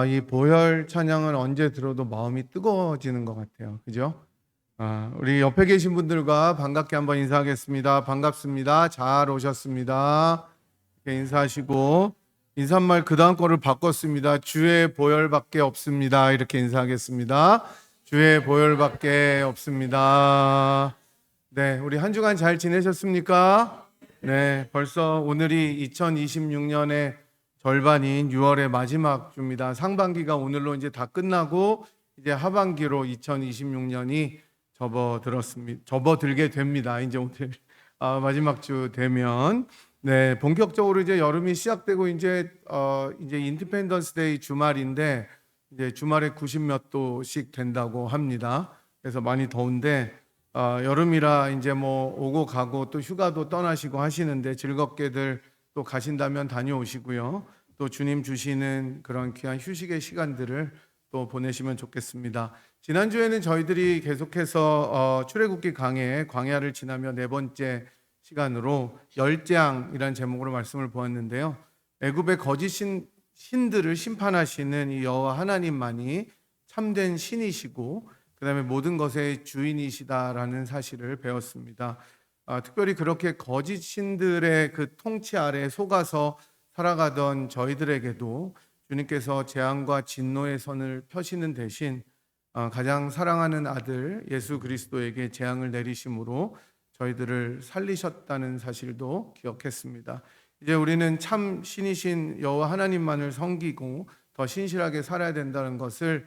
이 보혈 찬양은 언제 들어도 마음이 뜨거워지는 것 같아요. 그죠? 우리 옆에 계신 분들과 반갑게 한번 인사하겠습니다. 반갑습니다. 잘 오셨습니다. 이렇게 인사하시고, 인사말 그 다음 거를 바꿨습니다. 주의 보혈밖에 없습니다. 이렇게 인사하겠습니다. 주의 보혈밖에 없습니다. 네, 우리 한 주간 잘 지내셨습니까? 네, 벌써 오늘이 2026년의 절반인 6월의 마지막 주입니다. 상반기가 오늘로 이제 다 끝나고 이제 하반기로 2026년이 접어들게 됩니다. 이제 오늘 마지막 주 되면 네, 본격적으로 이제 여름이 시작되고 이제 인디펜던스 데이 주말인데 이제 주말에 90 몇 도씩 된다고 합니다. 그래서 많이 더운데 여름이라 이제 뭐 오고 가고 또 휴가도 떠나시고 하시는데 즐겁게들 또 가신다면 다녀오시고요. 또 주님 주시는 그런 귀한 휴식의 시간들을 또 보내시면 좋겠습니다. 지난주에는 저희들이 계속해서 출애굽기 강해 광야를 지나며 네 번째 시간으로 열재앙이라는 제목으로 말씀을 보았는데요. 애굽의 거짓 신들을 심판하시는 이 여호와 하나님만이 참된 신이시고 그다음에 모든 것의 주인이시다라는 사실을 배웠습니다. 특별히 그렇게 거짓 신들의 그 통치 아래 속아서 살아가던 저희들에게도 주님께서 재앙과 진노의 선을 펴시는 대신 가장 사랑하는 아들 예수 그리스도에게 재앙을 내리심으로 저희들을 살리셨다는 사실도 기억했습니다. 이제 우리는 참 신이신 여호와 하나님만을 섬기고 더 신실하게 살아야 된다는 것을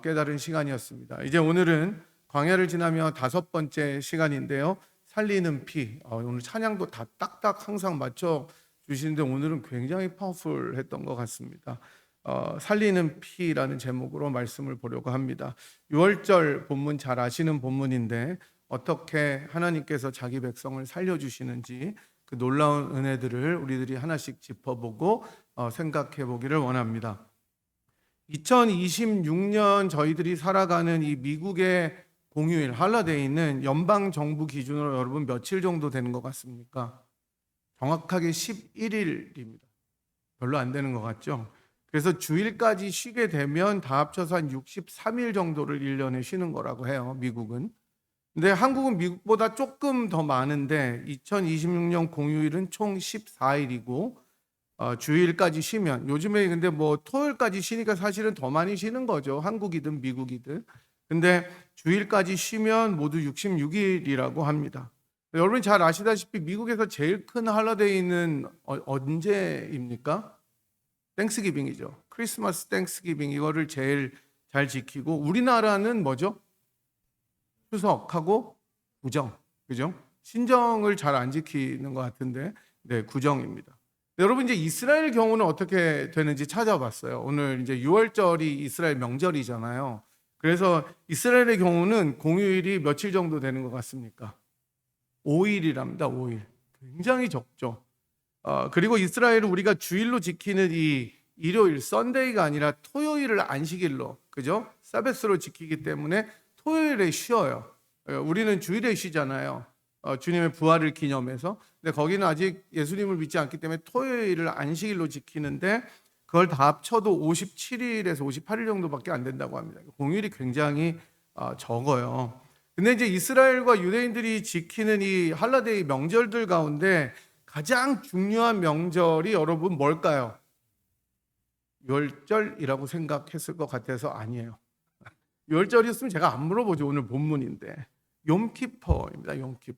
깨달은 시간이었습니다. 이제 오늘은 광야를 지나며 다섯 번째 시간인데요. 살리는 피. 오늘 찬양도 다 딱딱 항상 맞춰 주시는데 오늘은 굉장히 파워풀했던 것 같습니다. 살리는 피라는 제목으로 말씀을 보려고 합니다. 6월절 본문 잘 아시는 본문인데 어떻게 하나님께서 자기 백성을 살려주시는지 그 놀라운 은혜들을 우리들이 하나씩 짚어보고 생각해 보기를 원합니다. 2026년 저희들이 살아가는 이 미국의 공휴일 할러데이는 연방 정부 기준으로 여러분 며칠 정도 되는 것 같습니까? 정확하게 11일입니다. 별로 안 되는 것 같죠? 그래서 주일까지 쉬게 되면 다 합쳐서 한 63일 정도를 1년에 쉬는 거라고 해요, 미국은. 근데 한국은 미국보다 조금 더 많은데 2026년 공휴일은 총 14일이고 주일까지 쉬면 요즘에 근데 뭐 토요일까지 쉬니까 사실은 더 많이 쉬는 거죠. 한국이든 미국이든. 근데 주일까지 쉬면 모두 66일이라고 합니다. 여러분 잘 아시다시피 미국에서 제일 큰 할러데이는 언제입니까? 땡스기빙이죠. 크리스마스 땡스기빙 이거를 제일 잘 지키고 우리나라는 뭐죠? 추석하고 구정. 그죠? 신정을 잘 안 지키는 것 같은데 네, 구정입니다. 여러분 이제 이스라엘 경우는 어떻게 되는지 찾아봤어요. 오늘 이제 6월절이 이스라엘 명절이잖아요. 그래서 이스라엘의 경우는 공휴일이 며칠 정도 되는 것 같습니까? 5일이랍니다. 5일. 굉장히 적죠. 그리고 이스라엘은 우리가 주일로 지키는 이 일요일, 썬데이가 아니라 토요일을 안식일로, 그죠? 사베스로 지키기 때문에 토요일에 쉬어요. 우리는 주일에 쉬잖아요. 주님의 부활을 기념해서. 근데 거기는 아직 예수님을 믿지 않기 때문에 토요일을 안식일로 지키는데 그걸 다 합쳐도 57일에서 58일 정도밖에 안 된다고 합니다. 공휴일이 굉장히 적어요. 근데 이제 이스라엘과 유대인들이 지키는 이 할라데이 명절들 가운데 가장 중요한 명절이 여러분 뭘까요? 유월절이라고 생각했을 것 같아서 아니에요. 유월절이었으면 제가 안 물어보죠. 오늘 본문인데 욤키퍼입니다. 욤키퍼.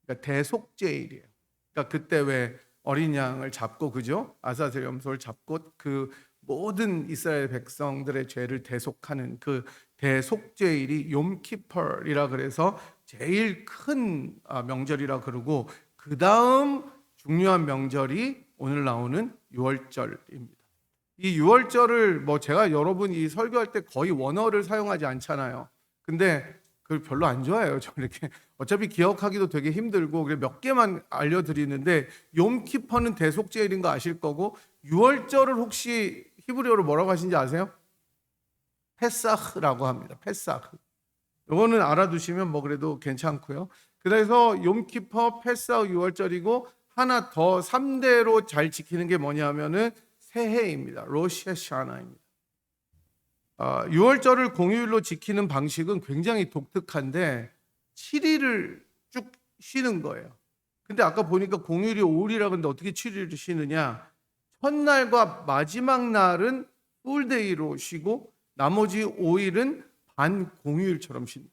그러니까 대속죄일이에요. 그러니까 그때 왜 어린 양을 잡고 그죠? 아사셀 염소를 잡고 그 모든 이스라엘 백성들의 죄를 대속하는 그 대속죄일이 욤키퍼이라 그래서 제일 큰 명절이라 그러고 그 다음 중요한 명절이 오늘 나오는 유월절입니다. 이 유월절을 뭐 제가 여러분 이 설교할 때 거의 원어를 사용하지 않잖아요. 근데 그걸 별로 안 좋아해요. 저 이렇게 어차피 기억하기도 되게 힘들고 그래 몇 개만 알려드리는데 욤키퍼는 대속죄일인 거 아실 거고 유월절을 혹시 히브리어로 뭐라고 하신지 아세요? 페사흐라고 합니다. 페사흐. 이거는 알아두시면 뭐 그래도 괜찮고요. 그래서 욤키퍼, 페사흐, 유월절이고 하나 더 3대로 잘 지키는 게 뭐냐면은 새해입니다. 로시 하샤나입니다. 유월절을 공휴일로 지키는 방식은 굉장히 독특한데 7일을 쭉 쉬는 거예요. 근데 아까 보니까 공휴일이 5일이라고 했는데 어떻게 7일을 쉬느냐? 첫날과 마지막 날은 풀데이로 쉬고 나머지 5일은 반 공휴일처럼 쉰대요.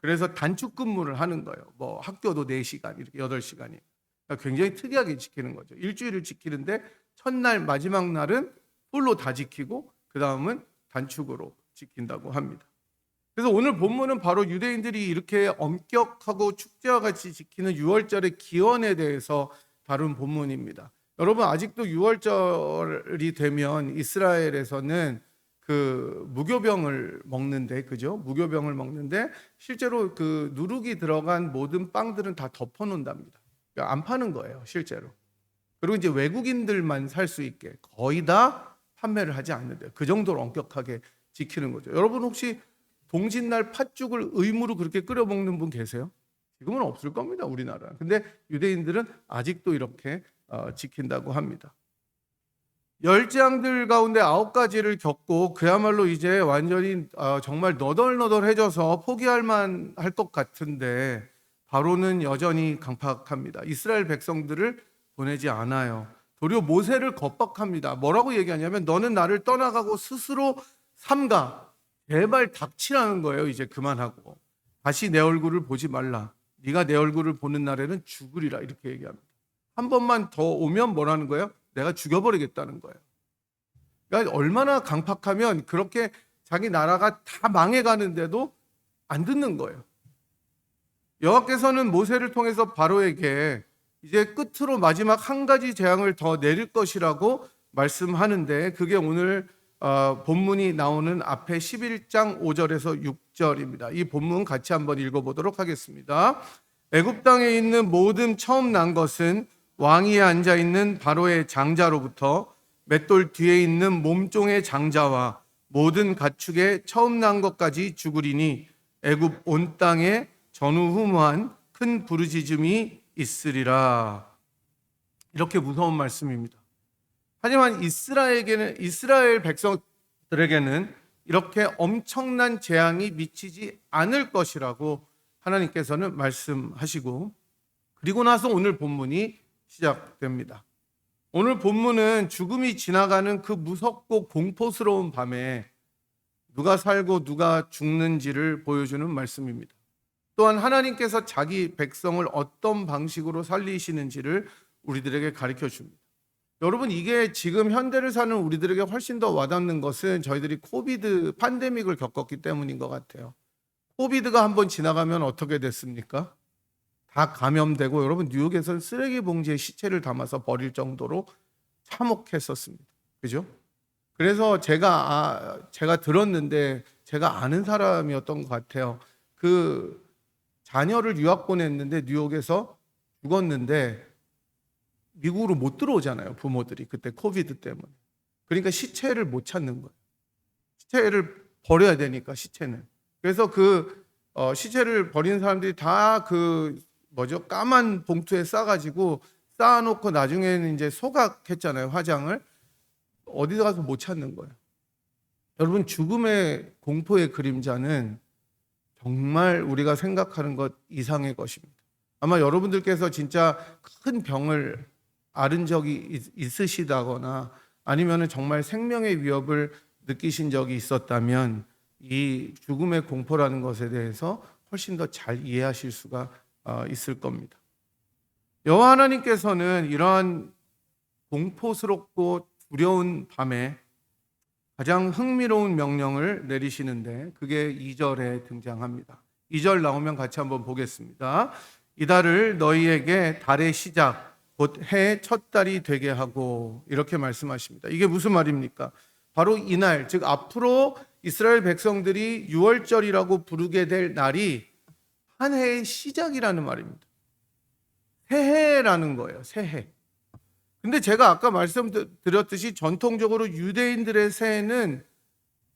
그래서 단축 근무를 하는 거예요. 뭐 학교도 4시간, 이렇게 8시간이. 그러니까 굉장히 특이하게 지키는 거죠. 일주일을 지키는데 첫날, 마지막 날은 풀로 다 지키고 그 다음은 단축으로 지킨다고 합니다. 그래서 오늘 본문은 바로 유대인들이 이렇게 엄격하고 축제와 같이 지키는 유월절의 기원에 대해서 다룬 본문입니다. 여러분, 아직도 유월절이 되면 이스라엘에서는 그 무교병을 먹는데, 그죠? 무교병을 먹는데 실제로 그 누룩이 들어간 모든 빵들은 다 덮어놓는답니다. 그러니까 안 파는 거예요, 실제로. 그리고 이제 외국인들만 살 수 있게 거의 다 판매를 하지 않는데요. 그 정도로 엄격하게 지키는 거죠. 여러분 혹시 동짓날 팥죽을 의무로 그렇게 끓여 먹는 분 계세요? 지금은 없을 겁니다, 우리나라. 근데 유대인들은 아직도 이렇게 지킨다고 합니다. 10재앙들 가운데 9가지를 겪고 그야말로 이제 완전히 정말 너덜너덜해져서 포기할 만할 것 같은데 바로는 여전히 강팍합니다. 이스라엘 백성들을 보내지 않아요. 도리어 모세를 겁박합니다. 뭐라고 얘기하냐면 너는 나를 떠나가고 스스로 삼가. 제발 닥치라는 거예요. 이제 그만하고. 다시 내 얼굴을 보지 말라. 네가 내 얼굴을 보는 날에는 죽으리라. 이렇게 얘기합니다. 한 번만 더 오면 뭐라는 거예요? 내가 죽여버리겠다는 거예요. 그러니까 얼마나 강팍하면 그렇게 자기 나라가 다 망해가는데도 안 듣는 거예요. 여호와께서는 모세를 통해서 바로에게 이제 끝으로 마지막 한 가지 재앙을 더 내릴 것이라고 말씀하는데 그게 오늘 본문이 나오는 앞에 11장 5절에서 6절입니다. 이 본문 같이 한번 읽어보도록 하겠습니다. 애굽 땅에 있는 모든 처음 난 것은 왕위에 앉아 있는 바로의 장자로부터 맷돌 뒤에 있는 몸종의 장자와 모든 가축의 처음 난 것까지 죽으리니 애굽 온 땅에 전후후무한 큰 부르짖음이 있으리라. 이렇게 무서운 말씀입니다. 하지만 이스라엘 백성들에게는 이렇게 엄청난 재앙이 미치지 않을 것이라고 하나님께서는 말씀하시고 그리고 나서 오늘 본문이 시작됩니다. 오늘 본문은 죽음이 지나가는 그 무섭고 공포스러운 밤에 누가 살고 누가 죽는지를 보여주는 말씀입니다. 또한 하나님께서 자기 백성을 어떤 방식으로 살리시는지를 우리들에게 가르쳐 줍니다. 여러분 이게 지금 현대를 사는 우리들에게 훨씬 더 와닿는 것은 저희들이 코비드 팬데믹을 겪었기 때문인 것 같아요. 코비드가 한번 지나가면 어떻게 됐습니까? 다 감염되고 여러분 뉴욕에서는 쓰레기 봉지에 시체를 담아서 버릴 정도로 참혹했었습니다. 그죠? 그래서 제가 들었는데 제가 아는 사람이었던 것 같아요. 그 자녀를 유학 보냈는데 뉴욕에서 죽었는데 미국으로 못 들어오잖아요. 부모들이 그때 코비드 때문에. 그러니까 시체를 못 찾는 거예요. 시체를 버려야 되니까 시체는. 그래서 그 시체를 버리는 사람들이 다 까만 봉투에 싸가지고 쌓아놓고 나중에는 이제 소각했잖아요. 화장을. 어디 가서 못 찾는 거예요. 여러분 죽음의 공포의 그림자는 정말 우리가 생각하는 것 이상의 것입니다. 아마 여러분들께서 진짜 큰 병을 앓은 적이 있으시다거나 아니면 정말 생명의 위협을 느끼신 적이 있었다면 이 죽음의 공포라는 것에 대해서 훨씬 더 잘 이해하실 수가 있을 겁니다. 여호와 하나님께서는 이러한 공포스럽고 두려운 밤에 가장 흥미로운 명령을 내리시는데 그게 2절에 등장합니다. 2절 나오면 같이 한번 보겠습니다. 이달을 너희에게 달의 시작 곧 해의 첫 달이 되게 하고 이렇게 말씀하십니다. 이게 무슨 말입니까? 바로 이날 즉 앞으로 이스라엘 백성들이 유월절이라고 부르게 될 날이 한 해의 시작이라는 말입니다. 새해라는 거예요. 새해. 근데 제가 아까 말씀드렸듯이 전통적으로 유대인들의 새해는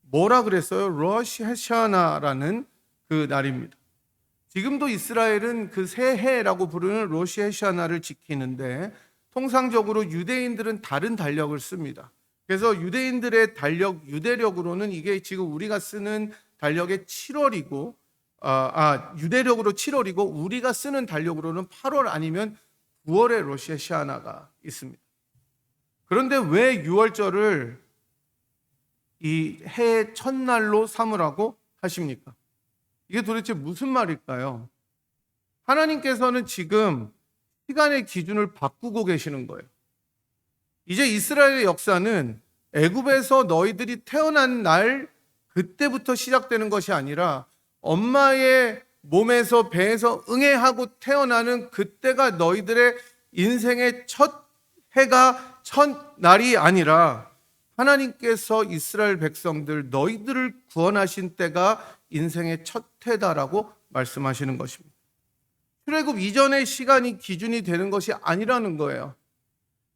뭐라 그랬어요? 로시 헤샤나라는 그 날입니다. 지금도 이스라엘은 그 새해라고 부르는 로시 헤샤나를 지키는데 통상적으로 유대인들은 다른 달력을 씁니다. 그래서 유대인들의 달력, 유대력으로는 이게 지금 우리가 쓰는 달력의 7월이고, 유대력으로 7월이고 우리가 쓰는 달력으로는 8월 아니면 9월에 로시 하샤나가 있습니다. 그런데 왜 6월절을 이 해의 첫날로 삼으라고 하십니까? 이게 도대체 무슨 말일까요? 하나님께서는 지금 시간의 기준을 바꾸고 계시는 거예요. 이제 이스라엘의 역사는 애굽에서 너희들이 태어난 날 그때부터 시작되는 것이 아니라 엄마의 몸에서 배에서 응애하고 태어나는 그때가 너희들의 인생의 첫 해가 첫 날이 아니라 하나님께서 이스라엘 백성들 너희들을 구원하신 때가 인생의 첫 해다라고 말씀하시는 것입니다. 출애굽 이전의 시간이 기준이 되는 것이 아니라는 거예요.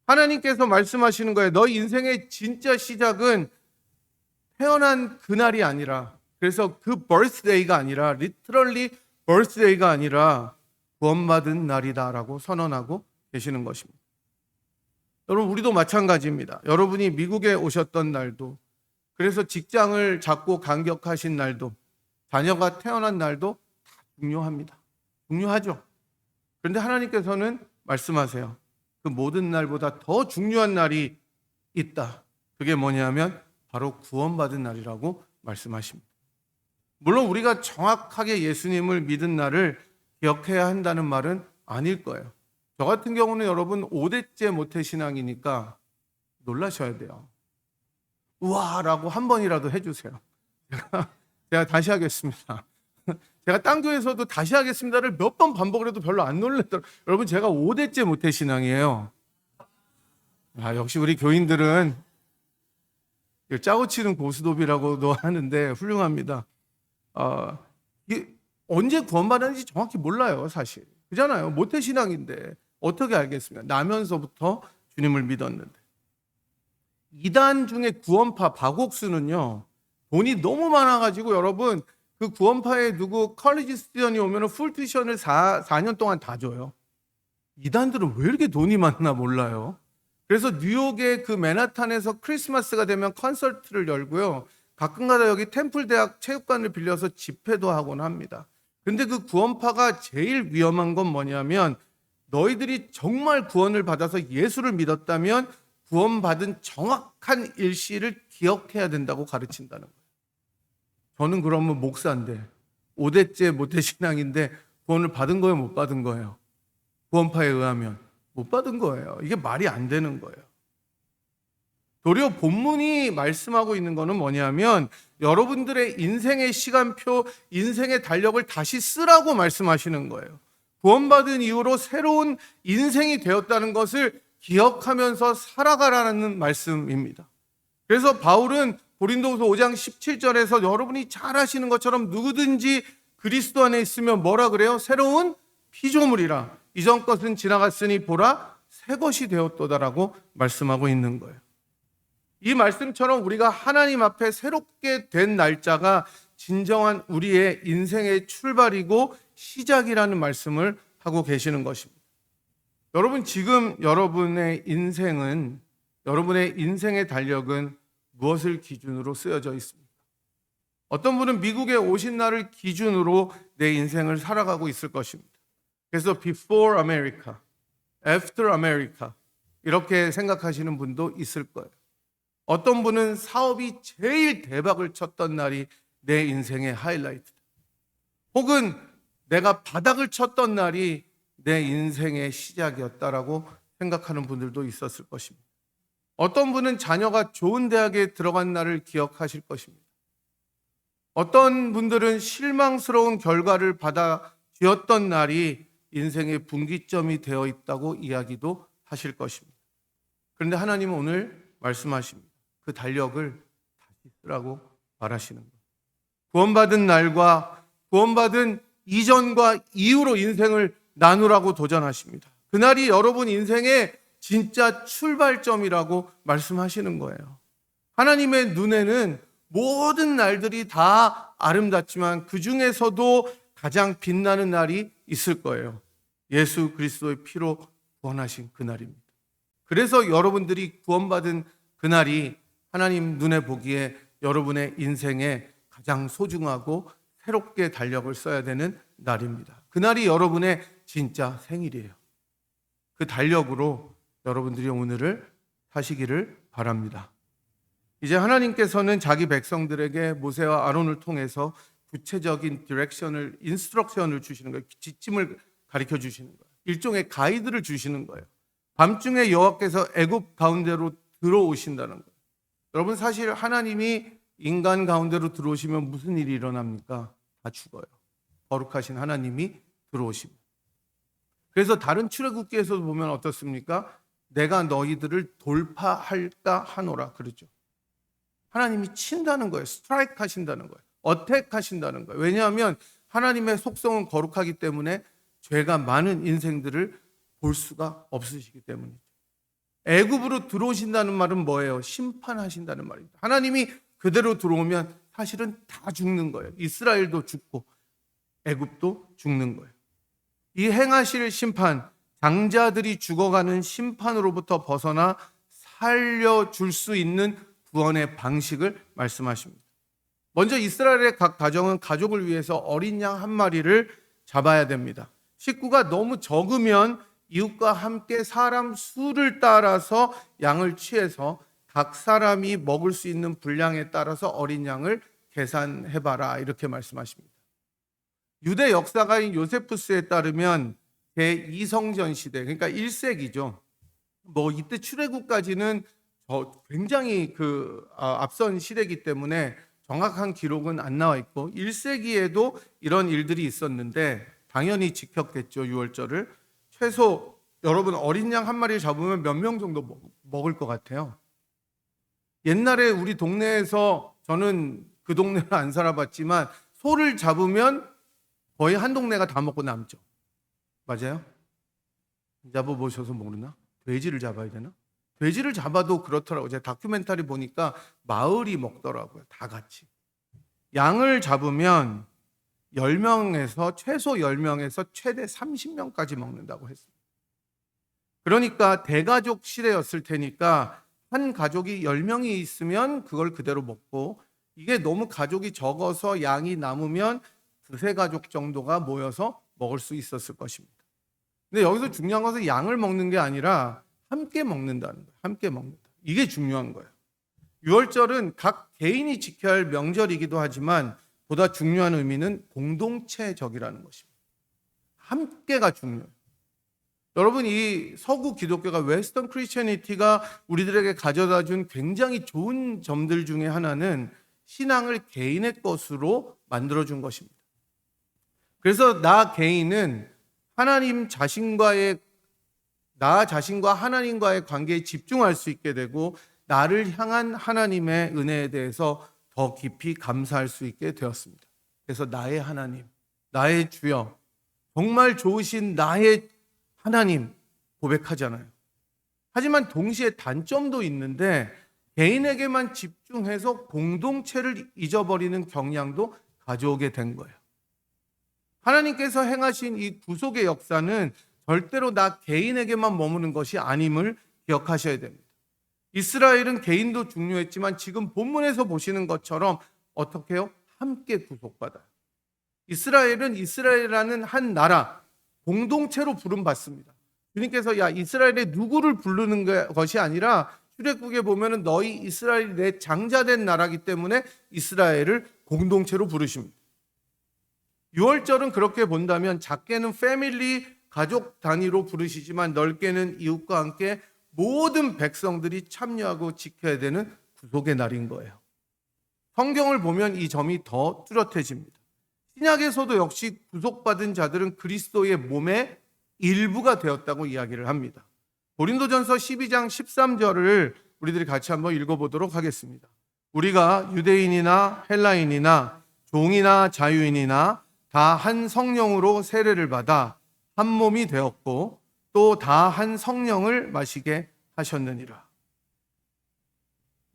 하나님께서 말씀하시는 거예요. 너희 인생의 진짜 시작은 태어난 그날이 아니라, 그래서 그 birthday가 아니라 literally birthday가 아니라 구원받은 날이다라고 선언하고 계시는 것입니다. 여러분, 우리도 마찬가지입니다. 여러분이 미국에 오셨던 날도, 그래서 직장을 잡고 감격하신 날도, 자녀가 태어난 날도 다 중요합니다. 중요하죠. 그런데 하나님께서는 말씀하세요. 그 모든 날보다 더 중요한 날이 있다. 그게 뭐냐면 바로 구원받은 날이라고 말씀하십니다. 물론 우리가 정확하게 예수님을 믿은 날을 기억해야 한다는 말은 아닐 거예요. 저 같은 경우는 여러분 5대째 모태신앙이니까 놀라셔야 돼요. 우와라고 한 번이라도 해주세요. 제가 다시 하겠습니다. 제가 딴 교회에서도 다시 하겠습니다를 몇 번 반복을 해도 별로 안 놀랐더라고요. 여러분, 제가 5대째 모태신앙이에요. 역시 우리 교인들은 짜고 치는 고스톱이라고도 하는데 훌륭합니다. 이게 언제 구원받았는지 정확히 몰라요, 사실. 그잖아요. 모태신앙인데 어떻게 알겠습니까? 나면서부터 주님을 믿었는데. 이단 중에 구원파 바곡수는요, 돈이 너무 많아가지고 여러분, 그 구원파에 누구 컬리지 스튜던이 오면 풀 튜션을 4년 동안 다 줘요. 이단들은 왜 이렇게 돈이 많나 몰라요. 그래서 뉴욕의 그 맨하탄에서 크리스마스가 되면 콘서트를 열고요. 가끔가다 여기 템플 대학 체육관을 빌려서 집회도 하곤 합니다. 근데 그 구원파가 제일 위험한 건 뭐냐면 너희들이 정말 구원을 받아서 예수를 믿었다면 구원받은 정확한 일시를 기억해야 된다고 가르친다는 거예요. 저는 그러면 목사인데 5대째 모태신앙인데 구원을 받은 거예요, 못 받은 거예요? 구원파에 의하면 못 받은 거예요. 이게 말이 안 되는 거예요. 도리어 본문이 말씀하고 있는 거는 뭐냐면 여러분들의 인생의 시간표, 인생의 달력을 다시 쓰라고 말씀하시는 거예요. 구원받은 이후로 새로운 인생이 되었다는 것을 기억하면서 살아가라는 말씀입니다. 그래서 바울은 고린도후서 5장 17절에서 여러분이 잘 아시는 것처럼 누구든지 그리스도 안에 있으면 뭐라 그래요? 새로운 피조물이라. 이전 것은 지나갔으니 보라 새 것이 되었도다라고 말씀하고 있는 거예요. 이 말씀처럼 우리가 하나님 앞에 새롭게 된 날짜가 진정한 우리의 인생의 출발이고 시작이라는 말씀을 하고 계시는 것입니다. 여러분, 지금 여러분의 인생은, 여러분의 인생의 달력은 무엇을 기준으로 쓰여져 있습니까? 어떤 분은 미국에 오신 날을 기준으로 내 인생을 살아가고 있을 것입니다. 그래서 before America, after America 이렇게 생각하시는 분도 있을 거예요. 어떤 분은 사업이 제일 대박을 쳤던 날이 내 인생의 하이라이트다. 혹은 내가 바닥을 쳤던 날이 내 인생의 시작이었다라고 생각하는 분들도 있었을 것입니다. 어떤 분은 자녀가 좋은 대학에 들어간 날을 기억하실 것입니다. 어떤 분들은 실망스러운 결과를 받아 쥐었던 날이 인생의 분기점이 되어 있다고 이야기도 하실 것입니다. 그런데 하나님은 오늘 말씀하십니다. 그 달력을 다시 쓰라고 말하시는 거예요. 구원받은 날과 구원받은 이전과 이후로 인생을 나누라고 도전하십니다. 그날이 여러분 인생의 진짜 출발점이라고 말씀하시는 거예요. 하나님의 눈에는 모든 날들이 다 아름답지만 그 중에서도 가장 빛나는 날이 있을 거예요. 예수 그리스도의 피로 구원하신 그날입니다. 그래서 여러분들이 구원받은 그날이 하나님 눈에 보기에 여러분의 인생에 가장 소중하고 새롭게 달력을 써야 되는 날입니다. 그날이 여러분의 진짜 생일이에요. 그 달력으로 여러분들이 오늘을 사시기를 바랍니다. 이제 하나님께서는 자기 백성들에게 모세와 아론을 통해서 구체적인 디렉션을, 인스트럭션을 주시는 거예요. 지침을 가르쳐 주시는 거예요. 일종의 가이드를 주시는 거예요. 밤중에 여호와께서 애굽 가운데로 들어오신다는 거예요. 여러분, 사실 하나님이 인간 가운데로 들어오시면 무슨 일이 일어납니까? 다 죽어요. 거룩하신 하나님이 들어오십니다. 그래서 다른 출애굽기에서도 보면 어떻습니까? 내가 너희들을 돌파할까 하노라 그러죠. 하나님이 친다는 거예요. 스트라이크 하신다는 거예요. 어택 하신다는 거예요. 왜냐하면 하나님의 속성은 거룩하기 때문에 죄가 많은 인생들을 볼 수가 없으시기 때문이죠. 애굽으로 들어오신다는 말은 뭐예요? 심판하신다는 말입니다. 하나님이 그대로 들어오면 사실은 다 죽는 거예요. 이스라엘도 죽고 애굽도 죽는 거예요. 이 행하실 심판, 장자들이 죽어가는 심판으로부터 벗어나 살려줄 수 있는 구원의 방식을 말씀하십니다. 먼저 이스라엘의 각 가정은 가족을 위해서 어린 양 한 마리를 잡아야 됩니다. 식구가 너무 적으면 이웃과 함께 사람 수를 따라서 양을 취해서 각 사람이 먹을 수 있는 분량에 따라서 어린 양을 계산해봐라 이렇게 말씀하십니다. 유대 역사가인 요세푸스에 따르면 제2성전 시대, 그러니까 1세기죠. 이때 출애굽까지는 굉장히 앞선 시대이기 때문에 정확한 기록은 안 나와 있고 1세기에도 이런 일들이 있었는데 당연히 지켰겠죠. 유월절을. 최소 여러분 어린 양 한 마리 잡으면 몇 명 정도 먹을 것 같아요? 옛날에 우리 동네에서, 저는 그 동네를 안 살아봤지만 소를 잡으면 거의 한 동네가 다 먹고 남죠. 맞아요? 잡아보셔서 모르나? 돼지를 잡아야 되나? 돼지를 잡아도 그렇더라고요. 제가 다큐멘터리 보니까 마을이 먹더라고요. 다 같이. 양을 잡으면 10명에서 최소 10명에서 최대 30명까지 먹는다고 했습니다. 그러니까 대가족 시대였을 테니까 한 가족이 10명이 있으면 그걸 그대로 먹고, 이게 너무 가족이 적어서 양이 남으면 두세 가족 정도가 모여서 먹을 수 있었을 것입니다. 근데 여기서 중요한 것은 양을 먹는 게 아니라 함께 먹는다는 거예요. 함께 먹는다. 이게 중요한 거예요. 유월절은 각 개인이 지켜야 할 명절이기도 하지만 보다 중요한 의미는 공동체적이라는 것입니다. 함께가 중요해요. 여러분, 이 서구 기독교가, 웨스턴 크리스천니티가 우리들에게 가져다 준 굉장히 좋은 점들 중에 하나는 신앙을 개인의 것으로 만들어준 것입니다. 그래서 나 개인은 나 자신과 하나님과의 관계에 집중할 수 있게 되고 나를 향한 하나님의 은혜에 대해서 더 깊이 감사할 수 있게 되었습니다. 그래서 나의 하나님, 나의 주여, 정말 좋으신 나의 하나님 고백하잖아요. 하지만 동시에 단점도 있는데 개인에게만 집중해서 공동체를 잊어버리는 경향도 가져오게 된 거예요. 하나님께서 행하신 이 구속의 역사는 절대로 나 개인에게만 머무는 것이 아님을 기억하셔야 됩니다. 이스라엘은 개인도 중요했지만 지금 본문에서 보시는 것처럼 어떻게 해요? 함께 구속받아요. 이스라엘은 이스라엘이라는 한 나라, 공동체로 부름받습니다. 주님께서 이스라엘의 누구를 부르는 것이 아니라 출애굽에 보면은 너희 이스라엘이 내 장자된 나라이기 때문에 이스라엘을 공동체로 부르십니다. 유월절은 그렇게 본다면 작게는 패밀리, 가족 단위로 부르시지만 넓게는 이웃과 함께 모든 백성들이 참여하고 지켜야 되는 구속의 날인 거예요. 성경을 보면 이 점이 더 뚜렷해집니다. 신약에서도 역시 구속받은 자들은 그리스도의 몸의 일부가 되었다고 이야기를 합니다. 고린도전서 12장 13절을 우리들이 같이 한번 읽어보도록 하겠습니다. 우리가 유대인이나 헬라인이나 종이나 자유인이나 다 한 성령으로 세례를 받아 한 몸이 되었고 또 다 한 성령을 마시게 하셨느니라.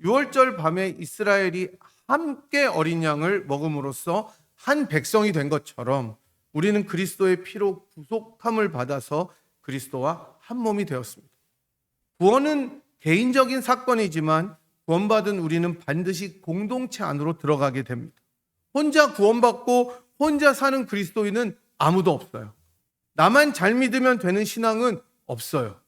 유월절 밤에 이스라엘이 함께 어린 양을 먹음으로써 한 백성이 된 것처럼 우리는 그리스도의 피로 구속함을 받아서 그리스도와 한 몸이 되었습니다. 구원은 개인적인 사건이지만 구원받은 우리는 반드시 공동체 안으로 들어가게 됩니다. 혼자 구원받고 혼자 사는 그리스도인은 아무도 없어요. 나만 잘 믿으면 되는 신앙은 없어요.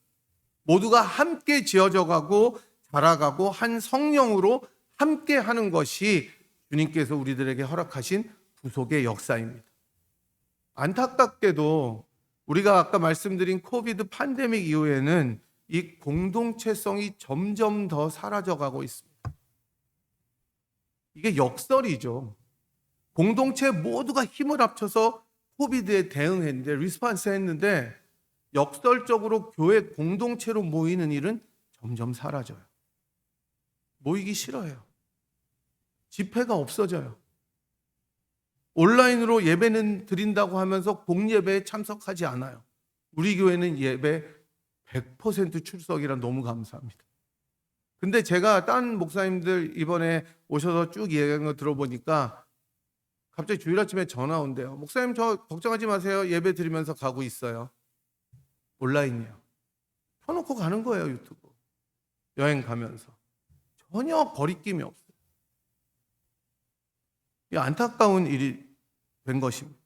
모두가 함께 지어져 가고 자라가고 한 성령으로 함께 하는 것이 주님께서 우리들에게 허락하신 구속의 역사입니다. 안타깝게도 우리가 아까 말씀드린 코비드 팬데믹 이후에는 이 공동체성이 점점 더 사라져가고 있습니다. 이게 역설이죠. 공동체 모두가 힘을 합쳐서 코비드에 대응했는데, 리스폰스 했는데, 역설적으로 교회 공동체로 모이는 일은 점점 사라져요. 모이기 싫어요. 집회가 없어져요. 온라인으로 예배는 드린다고 하면서 공예배에 참석하지 않아요. 우리 교회는 예배 100% 출석이라 너무 감사합니다. 근데 제가 딴 목사님들 이번에 오셔서 쭉 얘기한 거 들어보니까 갑자기 주일 아침에 전화 온대요. 목사님, 저 걱정하지 마세요. 예배 드리면서 가고 있어요. 온라인이요. 켜놓고 가는 거예요, 유튜브. 여행 가면서. 전혀 거리낌이 없어요. 이 안타까운 일이 된 것입니다.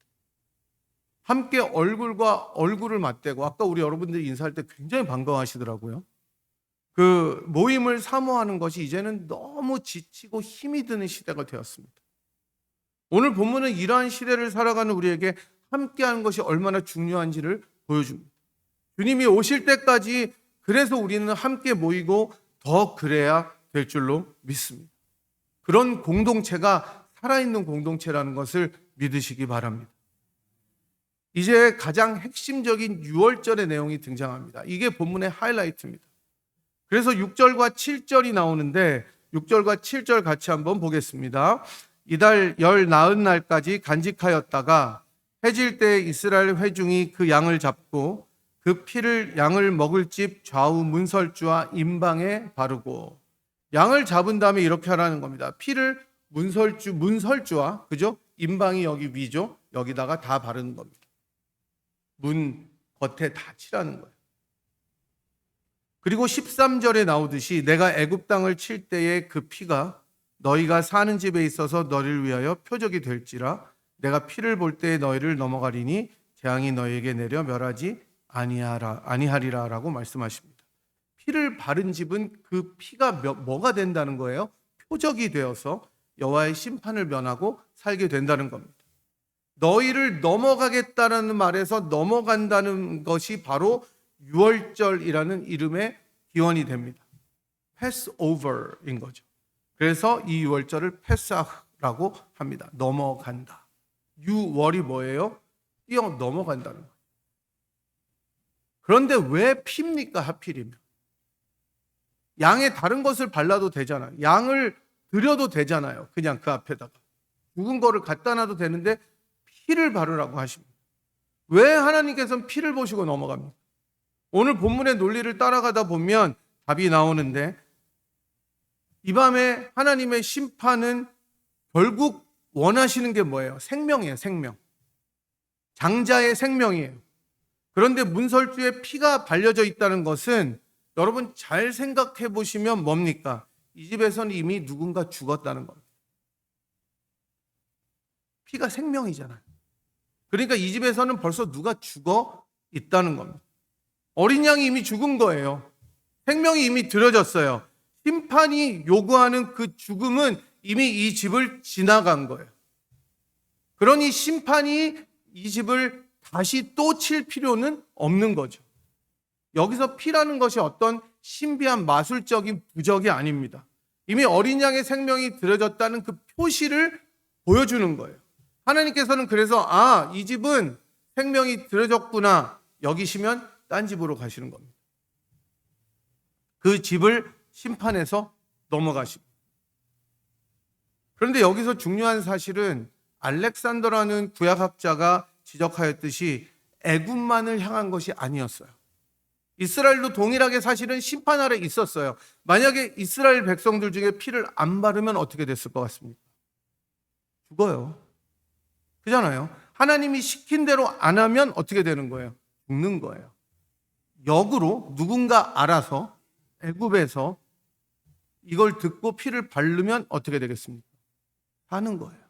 함께 얼굴과 얼굴을 맞대고, 아까 우리 여러분들이 인사할 때 굉장히 반가워하시더라고요. 그 모임을 사모하는 것이 이제는 너무 지치고 힘이 드는 시대가 되었습니다. 오늘 본문은 이러한 시대를 살아가는 우리에게 함께하는 것이 얼마나 중요한지를 보여줍니다. 주님이 오실 때까지 그래서 우리는 함께 모이고 더 그래야 될 줄로 믿습니다. 그런 공동체가 살아있는 공동체라는 것을 믿으시기 바랍니다. 이제 가장 핵심적인 6월절의 내용이 등장합니다. 이게 본문의 하이라이트입니다. 그래서 6절과 7절이 나오는데 6절과 7절 같이 한번 보겠습니다. 이달 열 나흔 날까지 간직하였다가 해질 때 이스라엘 회중이 그 양을 잡고 그 피를 양을 먹을 집 좌우 문설주와 임방에 바르고, 양을 잡은 다음에 이렇게 하라는 겁니다. 피를 문설주와, 그죠? 임방이 여기 위죠? 여기다가 다 바르는 겁니다. 문 겉에 다 칠하는 거예요. 그리고 13절에 나오듯이 내가 애굽 땅을 칠 때에 그 피가 너희가 사는 집에 있어서 너희를 위하여 표적이 될지라. 내가 피를 볼 때에 너희를 넘어가리니 재앙이 너희에게 내려 멸하지 아니하리라 라고 말씀하십니다. 피를 바른 집은 그 피가 뭐가 된다는 거예요? 표적이 되어서 여호와의 심판을 면하고 살게 된다는 겁니다. 너희를 넘어가겠다라는 말에서 넘어간다는 것이 바로 6월절이라는 이름의 기원이 됩니다. 패스오버인 거죠. 그래서 이 6월절을 패스아흐라고 합니다. 넘어간다. 6월이 뭐예요? 뛰어 넘어간다는 거예요. 그런데 왜 피입니까, 하필이면? 양에 다른 것을 발라도 되잖아요. 양을 드려도 되잖아요. 그냥 그 앞에다가. 죽은 거를 갖다 놔도 되는데 피를 바르라고 하십니다. 왜 하나님께서는 피를 보시고 넘어갑니까? 오늘 본문의 논리를 따라가다 보면 답이 나오는데, 이 밤에 하나님의 심판은 결국 원하시는 게 뭐예요? 생명이에요, 생명. 장자의 생명이에요. 그런데 문설주에 피가 발려져 있다는 것은 여러분 잘 생각해 보시면 뭡니까? 이 집에서는 이미 누군가 죽었다는 겁니다. 피가 생명이잖아요. 그러니까 이 집에서는 벌써 누가 죽어 있다는 겁니다. 어린 양이 이미 죽은 거예요. 생명이 이미 들여졌어요. 심판이 요구하는 그 죽음은 이미 이 집을 지나간 거예요. 그러니 심판이 이 집을 다시 또 칠 필요는 없는 거죠. 여기서 피라는 것이 어떤 신비한 마술적인 부적이 아닙니다. 이미 어린 양의 생명이 들여졌다는 그 표시를 보여주는 거예요. 하나님께서는 그래서 이 집은 생명이 들여졌구나 여기시면 딴 집으로 가시는 겁니다. 그 집을 심판해서 넘어가십니다. 그런데 여기서 중요한 사실은 알렉산더라는 구약학자가 지적하였듯이 애굽만을 향한 것이 아니었어요. 이스라엘도 동일하게 사실은 심판 아래 있었어요. 만약에 이스라엘 백성들 중에 피를 안 바르면 어떻게 됐을 것 같습니까? 죽어요. 그잖아요. 하나님이 시킨 대로 안 하면 어떻게 되는 거예요? 죽는 거예요. 역으로 누군가 알아서 애굽에서 이걸 듣고 피를 바르면 어떻게 되겠습니까? 사는 거예요.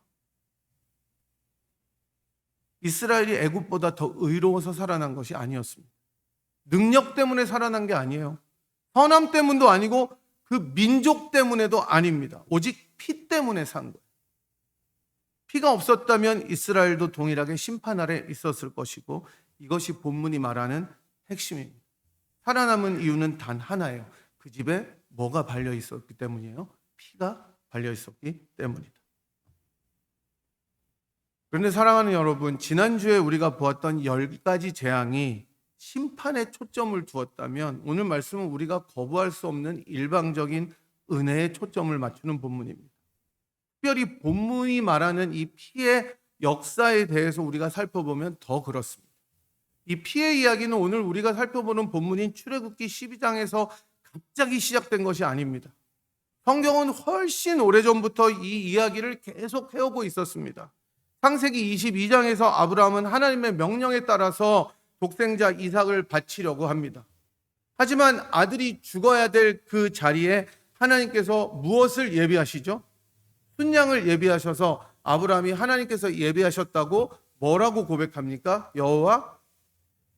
이스라엘이 애굽보다 더 의로워서 살아난 것이 아니었습니다. 능력 때문에 살아난 게 아니에요. 선함 때문도 아니고 그 민족 때문에도 아닙니다. 오직 피 때문에 산 거예요. 피가 없었다면 이스라엘도 동일하게 심판 아래 있었을 것이고, 이것이 본문이 말하는 핵심입니다. 살아남은 이유는 단 하나예요. 그 집에 뭐가 발려 있었기 때문이에요? 피가 발려 있었기 때문이다. 그런데 사랑하는 여러분, 지난주에 우리가 보았던 10가지 재앙이 심판에 초점을 두었다면, 오늘 말씀은 우리가 거부할 수 없는 일방적인 은혜에 초점을 맞추는 본문입니다. 특별히 본문이 말하는 이 피의 역사에 대해서 우리가 살펴보면 더 그렇습니다. 이 피의 이야기는 오늘 우리가 살펴보는 본문인 출애굽기 12장에서 갑자기 시작된 것이 아닙니다. 성경은 훨씬 오래전부터 이 이야기를 계속 해오고 있었습니다. 창세기 22장에서 아브라함은 하나님의 명령에 따라서 독생자 이삭을 바치려고 합니다. 하지만 아들이 죽어야 될 그 자리에 하나님께서 무엇을 예비하시죠? 순양을 예비하셔서 아브라함이 하나님께서 예비하셨다고 뭐라고 고백합니까? 여호와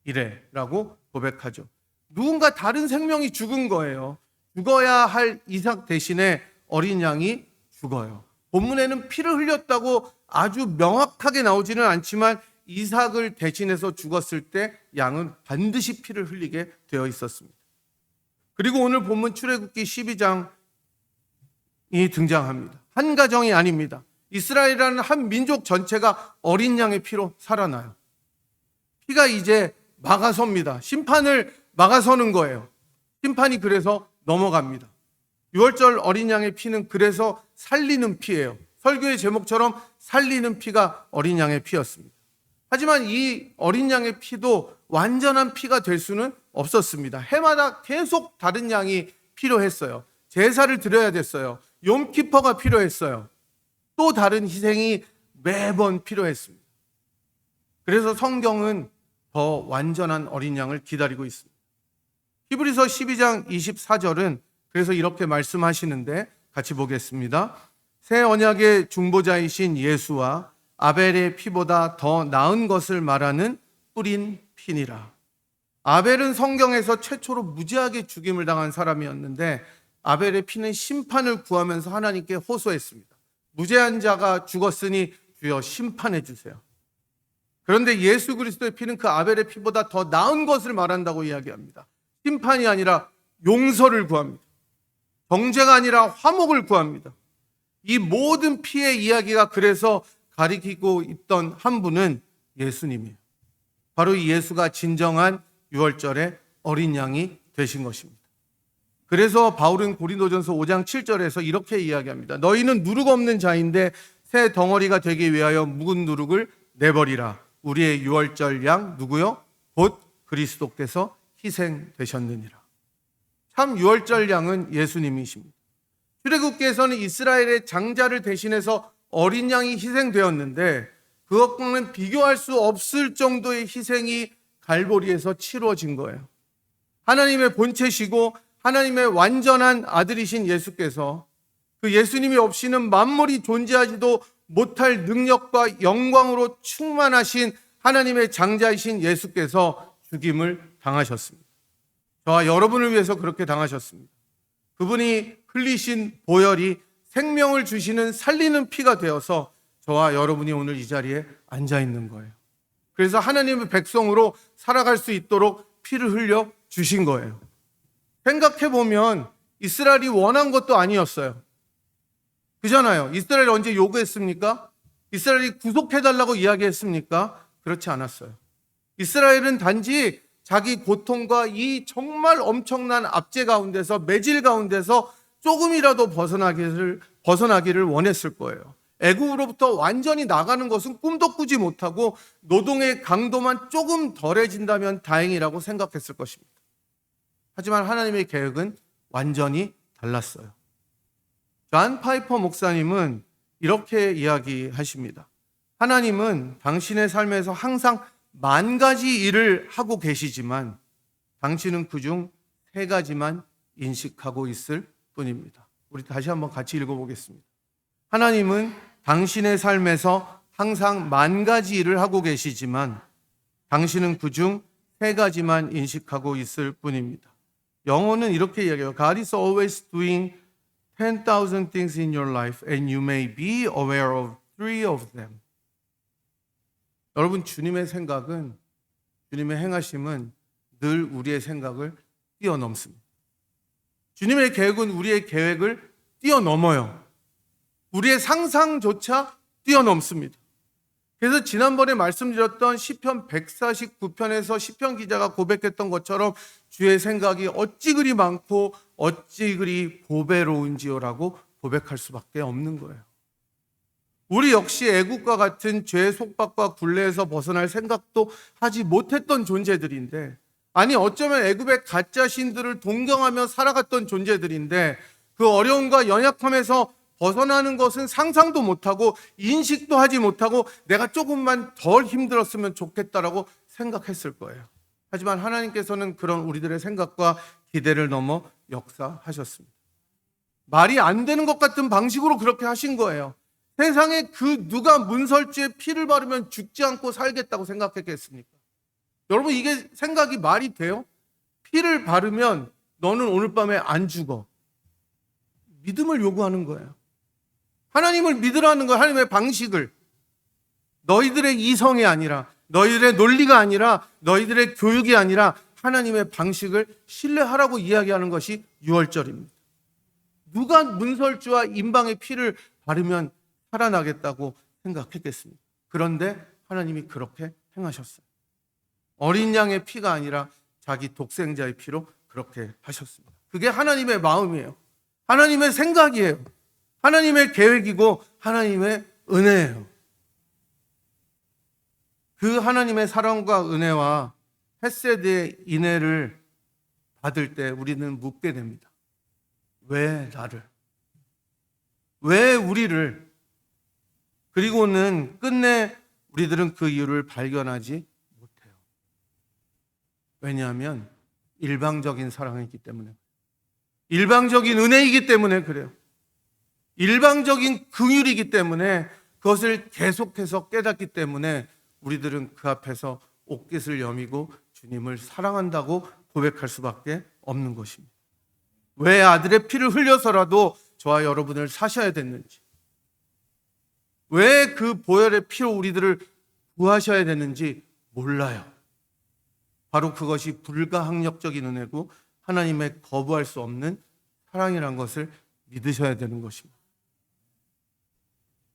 이레라고 고백하죠. 누군가 다른 생명이 죽은 거예요. 죽어야 할 이삭 대신에 어린 양이 죽어요. 본문에는 피를 흘렸다고 아주 명확하게 나오지는 않지만 이삭을 대신해서 죽었을 때 양은 반드시 피를 흘리게 되어 있었습니다. 그리고 오늘 본문 출애굽기 12장이 등장합니다. 한 가정이 아닙니다. 이스라엘이라는 한 민족 전체가 어린 양의 피로 살아나요. 피가 이제 막아섭니다. 심판을 막아서는 거예요. 심판이 그래서 넘어갑니다. 6월절 어린 양의 피는 그래서 살리는 피예요. 설교의 제목처럼 살리는 피가 어린 양의 피였습니다. 하지만 이 어린 양의 피도 완전한 피가 될 수는 없었습니다. 해마다 계속 다른 양이 필요했어요. 제사를 드려야 됐어요. 욤키퍼가 필요했어요. 또 다른 희생이 매번 필요했습니다. 그래서 성경은 더 완전한 어린 양을 기다리고 있습니다. 히브리서 12장 24절은 그래서 이렇게 말씀하시는데 같이 보겠습니다. 새 언약의 중보자이신 예수와 아벨의 피보다 더 나은 것을 말하는 뿌린 피니라. 아벨은 성경에서 최초로 무지하게 죽임을 당한 사람이었는데, 아벨의 피는 심판을 구하면서 하나님께 호소했습니다. 무죄한 자가 죽었으니 주여 심판해 주세요. 그런데 예수 그리스도의 피는 그 아벨의 피보다 더 나은 것을 말한다고 이야기합니다. 심판이 아니라 용서를 구합니다. 정죄가 아니라 화목을 구합니다. 이 모든 피의 이야기가 그래서 가리키고 있던 한 분은 예수님이에요. 바로 이 예수가 진정한 유월절의 어린 양이 되신 것입니다. 그래서 바울은 고린도전서 5장 7절에서 이렇게 이야기합니다. 너희는 누룩 없는 자인데 새 덩어리가 되기 위하여 묵은 누룩을 내버리라. 우리의 유월절 양 누구요? 곧 그리스도께서 희생되셨느니라. 참 유월절 양은 예수님이십니다. 출애굽기에서는 이스라엘의 장자를 대신해서 어린 양이 희생되었는데, 그것과는 비교할 수 없을 정도의 희생이 갈보리에서 치루어진 거예요. 하나님의 본체시고 하나님의 완전한 아들이신 예수께서 그 예수님이 없이는 만물이 존재하지도 못할 능력과 영광으로 충만하신 하나님의 장자이신 예수께서 죽임을 당하셨습니다. 저와 여러분을 위해서 그렇게 당하셨습니다. 그분이 흘리신 보혈이 생명을 주시는 살리는 피가 되어서 저와 여러분이 오늘 이 자리에 앉아 있는 거예요. 그래서 하나님의 백성으로 살아갈 수 있도록 피를 흘려 주신 거예요. 생각해보면 이스라엘이 원한 것도 아니었어요. 그잖아요. 이스라엘이 언제 요구했습니까? 이스라엘이 구속해달라고 이야기했습니까? 그렇지 않았어요. 이스라엘은 단지 자기 고통과 이 정말 엄청난 압제 가운데서, 매질 가운데서 조금이라도 벗어나기를 원했을 거예요. 애굽으로부터 완전히 나가는 것은 꿈도 꾸지 못하고 노동의 강도만 조금 덜해진다면 다행이라고 생각했을 것입니다. 하지만 하나님의 계획은 완전히 달랐어요. 존 파이퍼 목사님은 이렇게 이야기하십니다. 하나님은 당신의 삶에서 항상 10,000가지 일을 하고 계시지만 당신은 그중 3가지만 인식하고 있을 뿐입니다. 우리 다시 한번 같이 읽어보겠습니다. 하나님은 당신의 삶에서 항상 만 가지 일을 하고 계시지만 당신은 그중 세 가지만 인식하고 있을 뿐입니다. 영어는 이렇게 이야기해요. God is always doing 10,000 things in your life and you may be aware of 3 of them. 여러분, 주님의 생각은, 주님의 행하심은 늘 우리의 생각을 뛰어넘습니다. 주님의 계획은 우리의 계획을 뛰어넘어요. 우리의 상상조차 뛰어넘습니다. 그래서 지난번에 말씀드렸던 시편 149편에서 시편 기자가 고백했던 것처럼 주의 생각이 어찌 그리 많고 어찌 그리 보배로운지요라고 고백할 수밖에 없는 거예요. 우리 역시 애국과 같은 죄의 속박과 굴레에서 벗어날 생각도 하지 못했던 존재들인데, 아니 어쩌면 애굽의 가짜 신들을 동경하며 살아갔던 존재들인데, 그 어려움과 연약함에서 벗어나는 것은 상상도 못하고 인식도 하지 못하고 내가 조금만 덜 힘들었으면 좋겠다라고 생각했을 거예요. 하지만 하나님께서는 그런 우리들의 생각과 기대를 넘어 역사하셨습니다. 말이 안 되는 것 같은 방식으로 그렇게 하신 거예요. 세상에 그 누가 문설주에 피를 바르면 죽지 않고 살겠다고 생각했겠습니까? 여러분, 이게 생각이 말이 돼요? 피를 바르면 너는 오늘 밤에 안 죽어. 믿음을 요구하는 거예요. 하나님을 믿으라는 거예요. 하나님의 방식을. 너희들의 이성이 아니라, 너희들의 논리가 아니라, 너희들의 교육이 아니라 하나님의 방식을 신뢰하라고 이야기하는 것이 유월절입니다. 누가 문설주와 임방의 피를 바르면 살아나겠다고 생각했겠습니까? 그런데 하나님이 그렇게 행하셨어요. 어린 양의 피가 아니라 자기 독생자의 피로 그렇게 하셨습니다. 그게 하나님의 마음이에요. 하나님의 생각이에요. 하나님의 계획이고 하나님의 은혜예요. 그 하나님의 사랑과 은혜와 헤세드의 인애를 받을 때 우리는 묻게 됩니다. 왜 나를? 왜 우리를? 그리고는 끝내 우리들은 그 이유를 발견하지 못해요. 왜냐하면 일방적인 사랑이기 때문에, 일방적인 은혜이기 때문에 그래요. 일방적인 긍휼이기 때문에, 그것을 계속해서 깨닫기 때문에 우리들은 그 앞에서 옷깃을 여미고 주님을 사랑한다고 고백할 수밖에 없는 것입니다. 왜 아들의 피를 흘려서라도 저와 여러분을 사셔야 됐는지, 왜 그 보혈의 피로 우리들을 구하셔야 되는지 몰라요. 바로 그것이 불가항력적인 은혜고 하나님의 거부할 수 없는 사랑이란 것을 믿으셔야 되는 것입니다.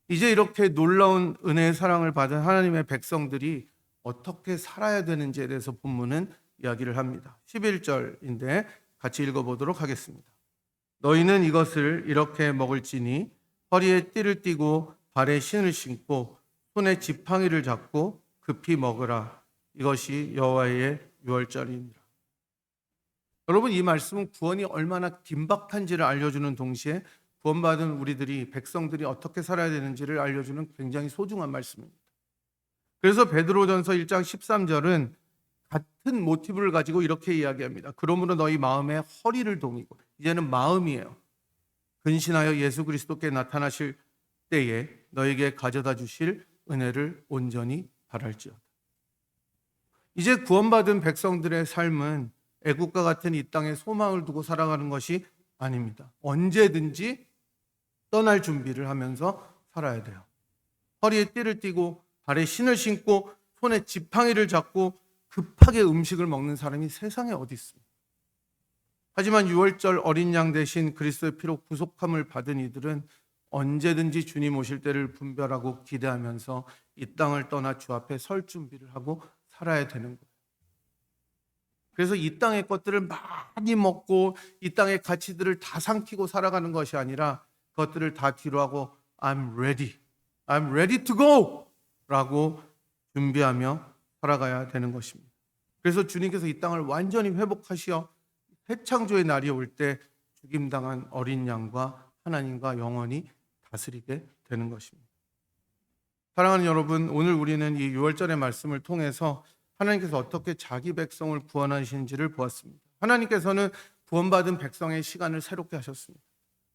이제 이렇게 놀라운 은혜의 사랑을 받은 하나님의 백성들이 어떻게 살아야 되는지에 대해서 본문은 이야기를 합니다. 11절인데 같이 읽어보도록 하겠습니다. 너희는 이것을 이렇게 먹을지니 허리에 띠를 띠고 발에 신을 신고 손에 지팡이를 잡고 급히 먹으라. 이것이 여호와의 유월절이니라. 여러분, 이 말씀은 구원이 얼마나 긴박한지를 알려주는 동시에 구원받은 우리들이, 백성들이 어떻게 살아야 되는지를 알려주는 굉장히 소중한 말씀입니다. 그래서 베드로전서 1장 13절은 같은 모티브를 가지고 이렇게 이야기합니다. 그러므로 너희 마음에 허리를 동이고, 이제는 마음이에요. 근신하여 예수 그리스도께 나타나실 때에 너에게 가져다 주실 은혜를 온전히 바랄지어다. 이제 구원받은 백성들의 삶은 애국과 같은 이 땅에 소망을 두고 살아가는 것이 아닙니다. 언제든지 떠날 준비를 하면서 살아야 돼요. 허리에 띠를 띠고 발에 신을 신고 손에 지팡이를 잡고 급하게 음식을 먹는 사람이 세상에 어디 있습니까? 하지만 유월절 어린 양 대신 그리스도의 피로 구속함을 받은 이들은 언제든지 주님 오실 때를 분별하고 기대하면서 이 땅을 떠나 주 앞에 설 준비를 하고 살아야 되는 거예요. 그래서 이 땅의 것들을 많이 먹고 이 땅의 가치들을 다 삼키고 살아가는 것이 아니라 그것들을 다 뒤로 하고 I'm ready to go 라고 준비하며 살아가야 되는 것입니다. 그래서 주님께서 이 땅을 완전히 회복하시어 새창조의 날이 올 때 죽임당한 어린 양과 하나님과 영원히 다스리게 되는 것입니다. 사랑하는 여러분, 오늘 우리는 이 유월절의 말씀을 통해서 하나님께서 어떻게 자기 백성을 구원하시는지를 보았습니다. 하나님께서는 구원받은 백성의 시간을 새롭게 하셨습니다.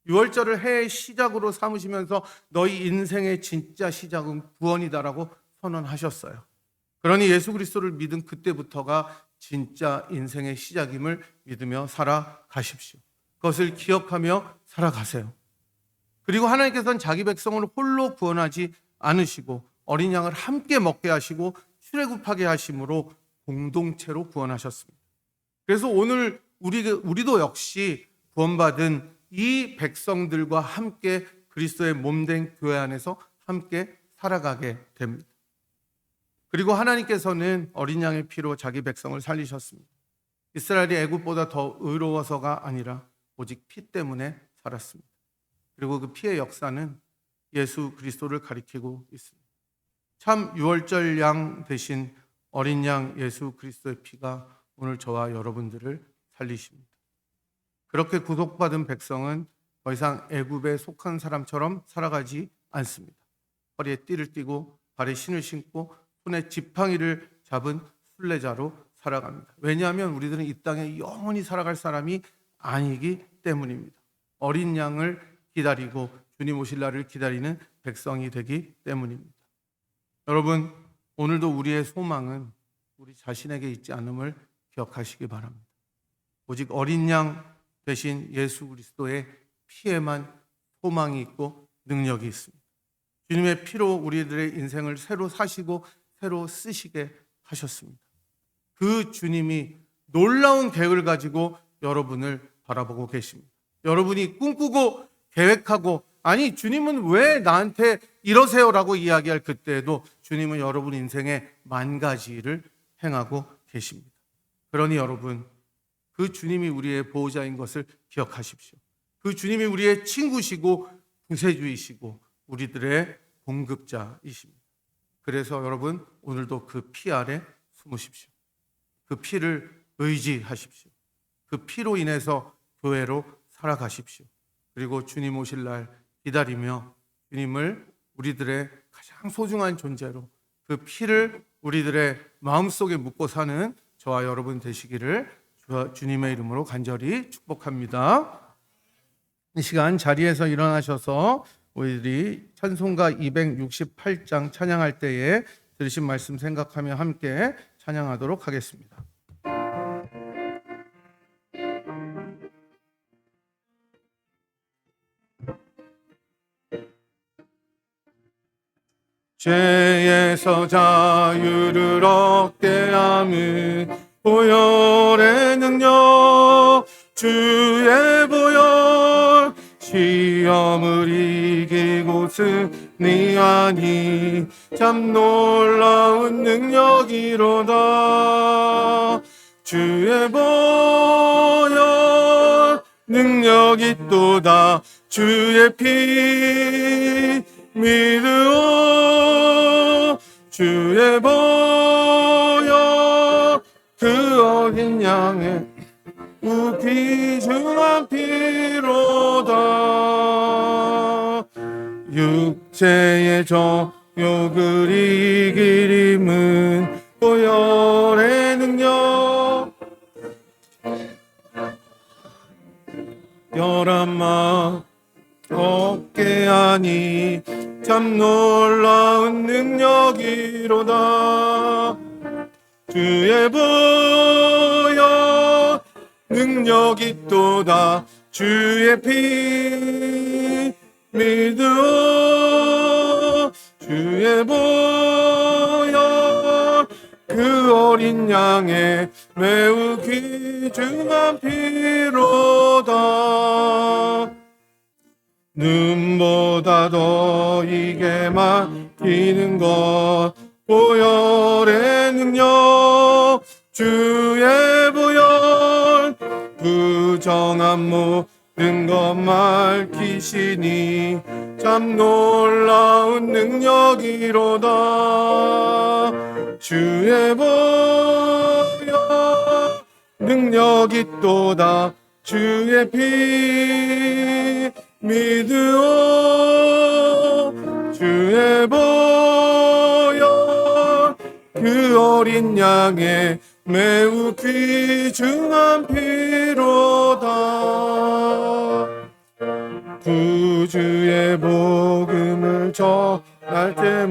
유월절을 해의 시작으로 삼으시면서 너희 인생의 진짜 시작은 구원이다라고 선언하셨어요. 그러니 예수 그리스도를 믿은 그때부터가 진짜 인생의 시작임을 믿으며 살아가십시오. 그것을 기억하며 살아가세요. 그리고 하나님께서는 자기 백성을 홀로 구원하지 않으시고 어린 양을 함께 먹게 하시고 출애굽하게 하심으로 공동체로 구원하셨습니다. 그래서 오늘 우리도 역시 구원받은 이 백성들과 함께 그리스도의 몸된 교회 안에서 함께 살아가게 됩니다. 그리고 하나님께서는 어린 양의 피로 자기 백성을 살리셨습니다. 이스라엘이 애굽보다 더 의로워서가 아니라 오직 피 때문에 살았습니다. 그리고 그 피의 역사는 예수 그리스도를 가리키고 있습니다. 참 유월절 양 대신 어린 양 예수 그리스도의 피가 오늘 저와 여러분들을 살리십니다. 그렇게 구속받은 백성은 더 이상 애굽에 속한 사람처럼 살아가지 않습니다. 허리에 띠를 띠고 발에 신을 신고 손에 지팡이를 잡은 순례자로 살아갑니다. 왜냐하면 우리들은 이 땅에 영원히 살아갈 사람이 아니기 때문입니다. 어린 양을 기다리고 주님 오실 날을 기다리는 백성이 되기 때문입니다. 여러분, 오늘도 우리의 소망은 우리 자신에게 있지 않음을 기억하시기 바랍니다. 오직 어린 양 대신 예수 그리스도의 피에만 소망이 있고 능력이 있습니다. 주님의 피로 우리들의 인생을 새로 사시고 새로 쓰시게 하셨습니다. 그 주님이 놀라운 계획을 가지고 여러분을 바라보고 계십니다. 여러분이 꿈꾸고 계획하고 아니 주님은 왜 나한테 이러세요라고 이야기할 그때에도 주님은 여러분 인생에 만 가지를 행하고 계십니다. 그러니 여러분, 그 주님이 우리의 보호자인 것을 기억하십시오. 그 주님이 우리의 친구시고 구세주이시고 우리들의 공급자이십니다. 그래서 여러분, 오늘도 그 피 아래 숨으십시오. 그 피를 의지하십시오. 그 피로 인해서 교회로 살아가십시오. 그리고 주님 오실 날 기다리며 주님을 우리들의 가장 소중한 존재로 그 피를 우리들의 마음속에 묻고 사는 저와 여러분 되시기를 주님의 이름으로 간절히 축복합니다. 이 시간 자리에서 일어나셔서 우리들이 찬송가 268장 찬양할 때에 들으신 말씀 생각하며 함께 찬양하도록 하겠습니다. 죄에서 자유를 얻게 함은 보혈의 능력 주의 보혈 시험을 이기고 승리하니 참 놀라운 능력이로다. 주의 보혈 능력이 또다. 주의 피 믿으오. 주의 보혈 그 어린 양의 무비중한 피로다. 육체의 정욕을 이길 힘은 보혈의 능력 열한마 얻게 하니 참 놀라운 능력이로다. 주의 보혈 능력이 또다. 주의 피 믿으오. 주의 보혈 그 어린 양의 매우 귀중한 피로다. 눈보다 더 이게 막히는 것 보혈의 능력 주의 보혈 부정한 모든 것 밝히시니 참 놀라운 능력이로다. 주의 보혈 능력이 또다. 주의 피 믿으오. 주의 보혈 그 어린 양의 매우 귀중한 피로다. 구주의 복음을 전할 때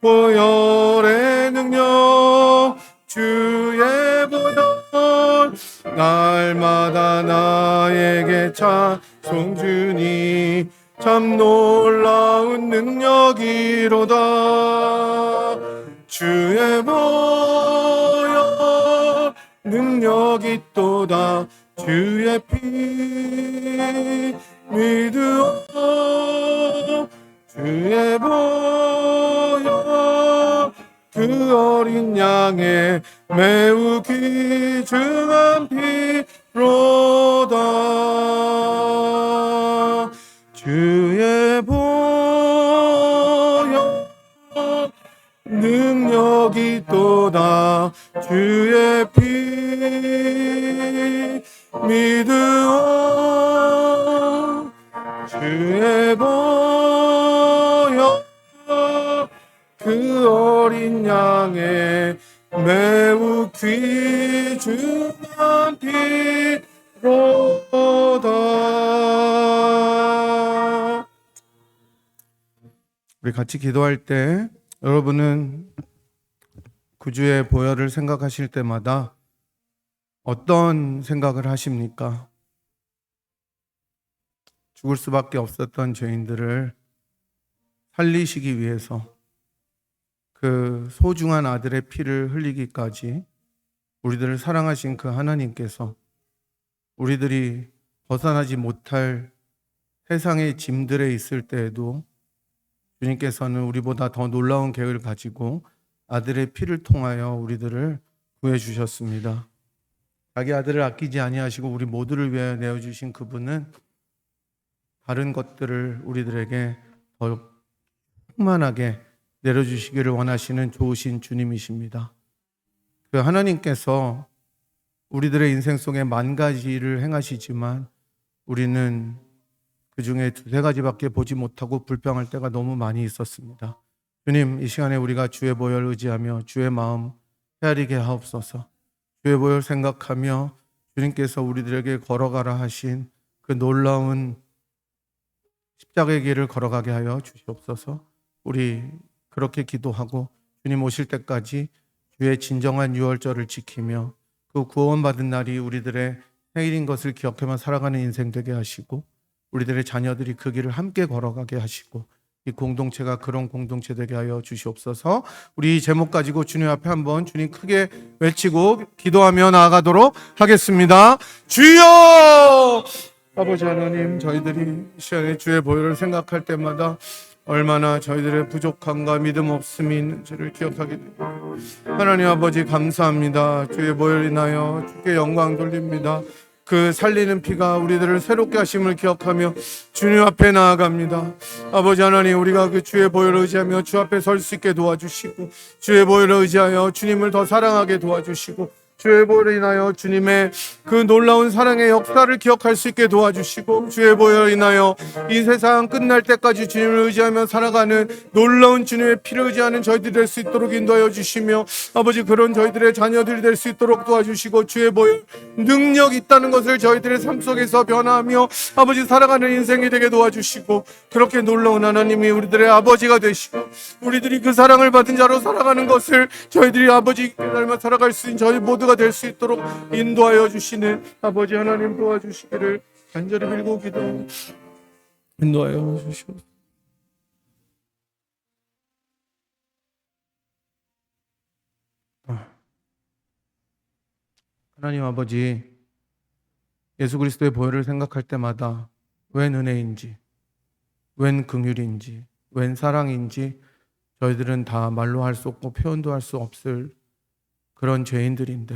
보혈의 능력 주의 보혈 날마다 나에게 찬송 주니 참 놀라운 능력이로다. 주의 보혈 능력이 또다. 주의 피 믿으오. 주의 보혈 그 어린 양의 매우 귀중한 피로다. 주의 보혈 능력이 또다. 주의 피 믿으오. 주의 보혈 그 어린 양의 매우 귀중한 피로다. 우리 같이 기도할 때 여러분은 구주의 보혈을 생각하실 때마다 어떤 생각을 하십니까? 죽을 수밖에 없었던 죄인들을 살리시기 위해서 그 소중한 아들의 피를 흘리기까지 우리들을 사랑하신 그 하나님께서 우리들이 벗어나지 못할 세상의 짐들에 있을 때에도 주님께서는 우리보다 더 놀라운 계획을 가지고 아들의 피를 통하여 우리들을 구해 주셨습니다. 자기 아들을 아끼지 아니하시고 우리 모두를 위하여 내어주신 그분은 다른 것들을 우리들에게 더 충만하게 내려주시기를 원하시는 좋으신 주님이십니다. 그 하나님께서 우리들의 인생 속에 만 가지를 행하시지만 우리는 그 중에 두세 가지밖에 보지 못하고 불평할 때가 너무 많이 있었습니다. 주님, 이 시간에 우리가 주의 보혈 의지하며 주의 마음 헤아리게 하옵소서. 주의 보혈 생각하며 주님께서 우리들에게 걸어가라 하신 그 놀라운 십자가의 길을 걸어가게 하여 주시옵소서. 우리 그렇게 기도하고 주님 오실 때까지 주의 진정한 유월절을 지키며 그 구원받은 날이 우리들의 생일인 것을 기억하며 살아가는 인생 되게 하시고 우리들의 자녀들이 그 길을 함께 걸어가게 하시고 이 공동체가 그런 공동체 되게 하여 주시옵소서. 우리 이 제목 가지고 주님 앞에 한번 주님 크게 외치고 기도하며 나아가도록 하겠습니다. 주여! 아버지 하나님, 저희들이 이 시간에 주의 보혈을 생각할 때마다 얼마나 저희들의 부족함과 믿음 없음이 있는지를 기억하게 됩니다. 하나님 아버지 감사합니다. 주의 보혈 인하여 주께 영광 돌립니다. 그 살리는 피가 우리들을 새롭게 하심을 기억하며 주님 앞에 나아갑니다. 아버지 하나님, 우리가 그 주의 보혈을 의지하며 주 앞에 설 수 있게 도와주시고 주의 보혈을 의지하여 주님을 더 사랑하게 도와주시고 주의 보혈로 인하여 주님의 그 놀라운 사랑의 역사를 기억할 수 있게 도와주시고 주의 보혈로 인하여 이 세상 끝날 때까지 주님을 의지하며 살아가는 놀라운 주님의 피를 의지하는 저희들이 될 수 있도록 인도하여 주시며 아버지 그런 저희들의 자녀들이 될 수 있도록 도와주시고 주의 보혈 능력 있다는 것을 저희들의 삶 속에서 변화하며 아버지 살아가는 인생이 되게 도와주시고 그렇게 놀라운 하나님이 우리들의 아버지가 되시고 우리들이 그 사랑을 받은 자로 살아가는 것을 저희들이 아버지 닮아 살아갈 수 있는 저희 모두가 될 수 있도록 인도하여 주시는 아버지 하나님 도와주시기를 간절히 빌고 기도 인도하여 주시옵소서. 하나님 아버지, 예수 그리스도의 보혈을 생각할 때마다 웬 은혜인지, 웬 긍휼인지, 웬 사랑인지 저희들은 다 말로 할 수 없고 표현도 할 수 없을 그런 죄인들인데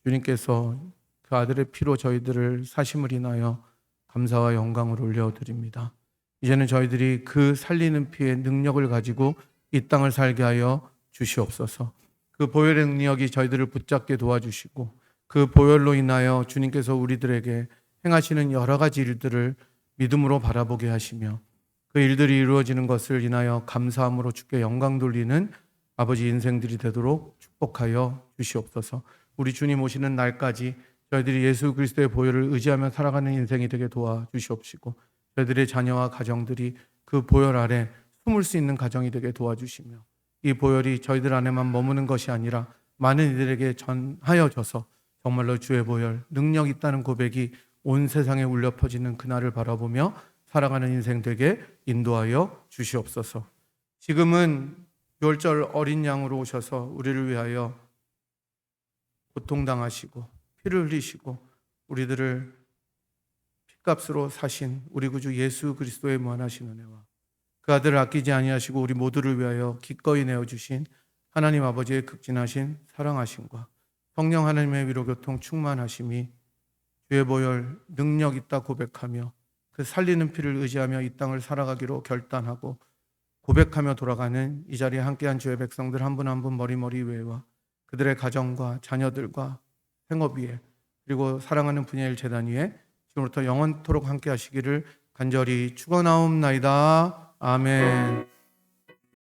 주님께서 그 아들의 피로 저희들을 사심을 인하여 감사와 영광을 올려드립니다. 이제는 저희들이 그 살리는 피의 능력을 가지고 이 땅을 살게 하여 주시옵소서. 그 보혈의 능력이 저희들을 붙잡게 도와주시고 그 보혈로 인하여 주님께서 우리들에게 행하시는 여러 가지 일들을 믿음으로 바라보게 하시며 그 일들이 이루어지는 것을 인하여 감사함으로 주께 영광 돌리는 아버지 인생들이 되도록 축복하여 주시옵소서. 우리 주님 오시는 날까지 저희들이 예수 그리스도의 보혈을 의지하며 살아가는 인생이 되게 도와주시옵시고 저희들의 자녀와 가정들이 그 보혈 아래 숨을 수 있는 가정이 되게 도와주시며, 이 보혈이 저희들 안에만 머무는 것이 아니라 많은 이들에게 전하여져서 정말로 주의 보혈 능력 있다는 고백이 온 세상에 울려 퍼지는 그날을 바라보며 살아가는 인생 되게 인도하여 주시옵소서. 지금은 유월절 어린 양으로 오셔서 우리를 위하여 고통당하시고 피를 흘리시고 우리들을 핏값으로 사신 우리 구주 예수 그리스도의 무한하신 은혜와 그 아들을 아끼지 아니하시고 우리 모두를 위하여 기꺼이 내어주신 하나님 아버지의 극진하신 사랑하심과 성령 하나님의 위로교통 충만하심이 주의 보혈 능력 있다 고백하며 그 살리는 피를 의지하며 이 땅을 살아가기로 결단하고 고백하며 돌아가는 이 자리에 함께한 주의 백성들 한 분 한 분 머리머리 위에와 그들의 가정과 자녀들과 생업 위에 그리고 사랑하는 분야일 재단 위에 지금부터 영원토록 함께 하시기를 간절히 축원하옵나이다. 아멘.